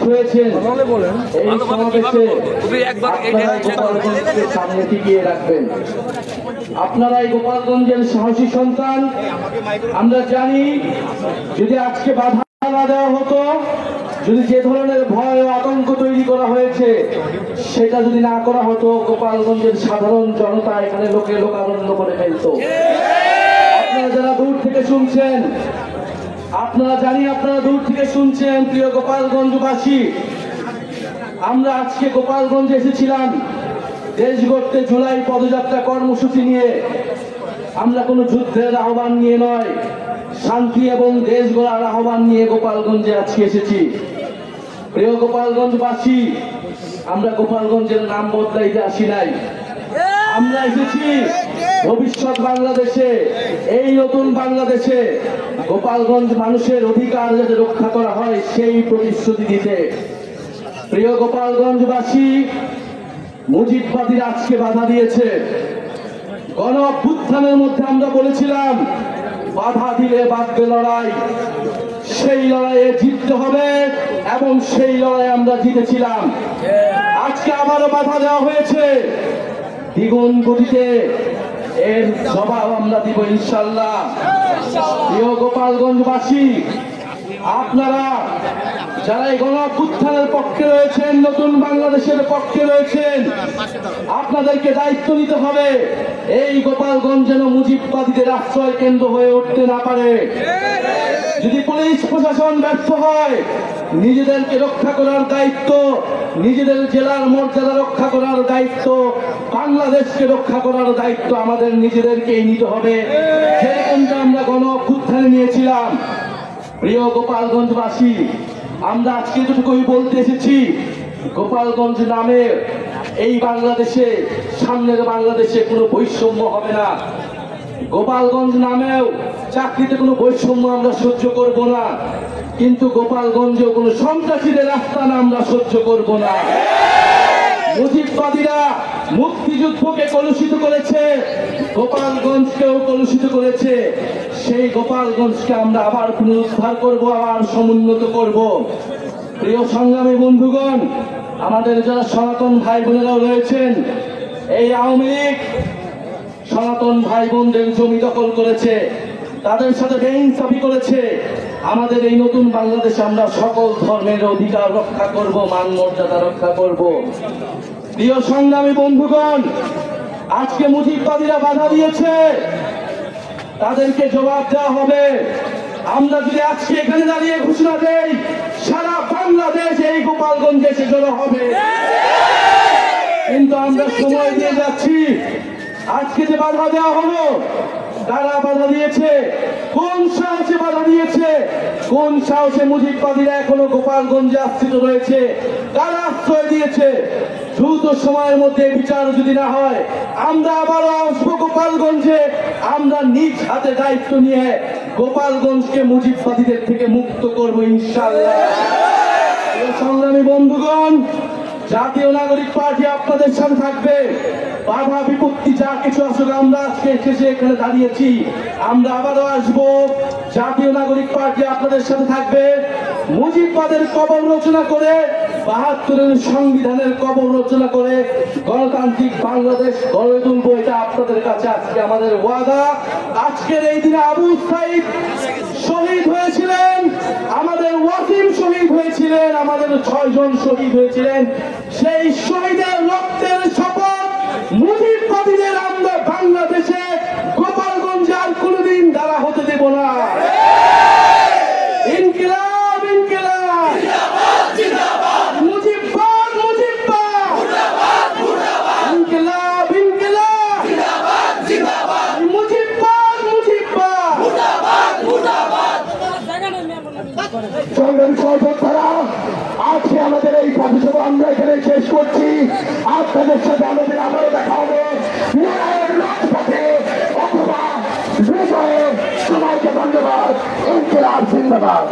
হয়েছেন এই সমাবেশে গোপালগঞ্জকে সামনে টিকিয়ে রাখবেন। আপনারা এই গোপালগঞ্জের সাহসী সন্তান। আমরা জানি যদি আজকে বাধা না দেওয়া হতো, যদি যে ধরনের ভয় ও আতঙ্ক তৈরি করা হয়েছে সেটা যদি না করা হতো, গোপালগঞ্জের সাধারণ জনতা এখানে লোকে লোকারণ্য করে ফেলত। আপনারা যারা দূর থেকে শুনছেন, আপনারা দূর থেকে শুনছেন, প্রিয় গোপালগঞ্জবাসী, আমরা আজকে গোপালগঞ্জে এসেছিলাম দেশ গড়তে জুলাই পদযাত্রা কর্মসূচি নিয়ে। আমরা কোনো যুদ্ধের আহ্বান নিয়ে নয়, শান্তি এবং দেশ গড়ার আহ্বান নিয়ে গোপালগঞ্জে আজকে এসেছি। প্রিয় গোপালগঞ্জবাসী, আমরা গোপালগঞ্জের নাম বদলাইতে আসি নাই। আমরা এসেছি ভবিষ্যৎ বাংলাদেশে, এই নতুন বাংলাদেশে গোপালগঞ্জ মানুষের অধিকার যাতে রক্ষা করা হয় সেই প্রতিশ্রুতি দিতে। প্রিয় গোপালগঞ্জবাসী, মুজিববাদীরা আজকে বাধা দিয়েছে। গণ অভ্যুত্থানের মধ্যে আমরা বলেছিলাম বাধা দিলে বাঁধবে লড়াই, সেই লড়াইয়ে জিততে হবে এবং সেই লড়াই আমরা জিতেছিলাম। আজকে আবারও বাধা দেওয়া হয়েছে দ্বিগুণ গতিতে, এর জবাব আমরা দিব ইনশাআল্লাহ। প্রিয় গোপালগঞ্জবাসী, আপনারা যারা এই গণ অভ্যুত্থানের পক্ষে রয়েছেন, নতুন বাংলাদেশের পক্ষে রয়েছেন, আপনাদেরকে দায়িত্ব নিতে হবে এই গোপালগঞ্জ যেন মুজিববাদীদের আশ্রয় কেন্দ্র হয়ে উঠতে না পারে। যদি পুলিশ প্রশাসন ব্যর্থ হয়, নিজেদেরকে রক্ষা করার দায়িত্ব, নিজেদের জেলার মর্যাদা রক্ষা করার দায়িত্ব, বাংলাদেশকে রক্ষা করার দায়িত্ব আমাদের নিজেদেরকেই নিতে হবে, যেরকমটা আমরা গণ অভ্যুত্থানে নিয়েছিলাম। প্রিয় গোপালগঞ্জবাসী, আমরা আজকে এতটুকুই বলতে এসেছি, গোপালগঞ্জ নামে এই বাংলাদেশে, সামনের বাংলাদেশে কোনো বৈষম্য হবে না। গোপালগঞ্জ নামেও চাকরিতে কোনো বৈষম্য আমরা সহ্য করব না, কিন্তু গোপালগঞ্জেও কোনো সন্ত্রাসীদের আস্তানা আমরা সহ্য করব না। মুজিববাদীরা মুক্তিযুদ্ধকে কলুষিত করেছে, গোপালগঞ্জকেও কলুষিত করেছে। সেই গোপালগঞ্জকে আমরা আবার পুনরুদ্ধার করব, আবার সমুন্নত করব। প্রিয় সংগ্রামী বন্ধুগণ, আমাদের যারা সনাতন ভাই বোনেরাও রয়েছেন, এই আওয়ামী লীগ সনাতন ভাই বোনদের জমি দখল করেছে, তাদের সাথে বেইনসাফি করেছে। আমাদের এই নতুন বাংলাদেশে আমরা সকল ধর্মের অধিকার রক্ষা করব, মান মর্যাদা রক্ষা করব। প্রিয় সংগ্রামী বন্ধুগণ, আজকে মুজিববাদীরা বাধা দিয়েছে, তাদেরকে জবাব দেওয়া হবে। আমরা যদি আজকে এখানে দাঁড়িয়ে ঘোষণা দেই সারা বাংলাদেশ এই গোপালগঞ্জে এসে জড়ো হবে, কিন্তু আমরা সময় দিয়ে যাচ্ছি। আজকে যে বাধা দেওয়া হলো, কারা বাধা দিয়েছে, কোন সাহসে বাধা দিয়েছে, কোন সাহসে মুজিববাদীরা এখনো গোপালগঞ্জে আশ্রিত রয়েছে, কারা আশ্রয় দিয়েছে? দ্রুত সময়ের মধ্যে বিচার যদি না হয়, আমরা আবারও আসবো গোপালগঞ্জে। আমরা নিজ হাতে দায়িত্ব নিয়ে গোপালগঞ্জকে মুজিববাদীদের থেকে মুক্ত করবো ইনশাআল্লাহ। সংগ্রামী বন্ধুগণ, জাতীয় নাগরিক পার্টি আপনাদের সাথে থাকবে। বাধা বিপত্তি যা কিছু আসলে আমরা আজকে শেষে এখানে দাঁড়িয়েছি, আমরা আবারও আসবো। জাতীয় নাগরিক পার্টি আপনাদের সাথে থাকবে। মুজিববাদের কবর রচনা করে, ৭২-এর সংবিধানের কবর রচনা করে গণতান্ত্রিক বাংলাদেশ গড়ে তুলবো, এটা আপনাদের কাছে আজকে আমাদের ওয়াদা। আজকের এই দিনে আবু সাইদ শহীদ হয়েছিলেন, আমাদের ওয়াসিম শহীদ হয়েছিলেন, আমাদের ৬ জন শহীদ হয়েছিলেন। সেই শহীদের রক্তের শপথ মুজিববাদীদের আমরা বাংলাদেশে গোপালগঞ্জে আর কোনোদিন দাঁড়া হতে দেব না। ইনকিলাব ইনকিলাব, মুজিববাদ মুজিববাদ, ইনকিলাব ইনকিলাব, মুজিববাদ মুজিববাদ। সংগ্রামী সহযোদ্ধারা, আজকে আমাদের এই পথসভা আমরা এখানে শেষ করছি। আপনাদের সাথে আমাদের আবারও দেখা হবে রাজপথে অথবা বিজয়ে। সবাইকে ধন্যবাদ। ইনকিলাব জিন্দাবাদ।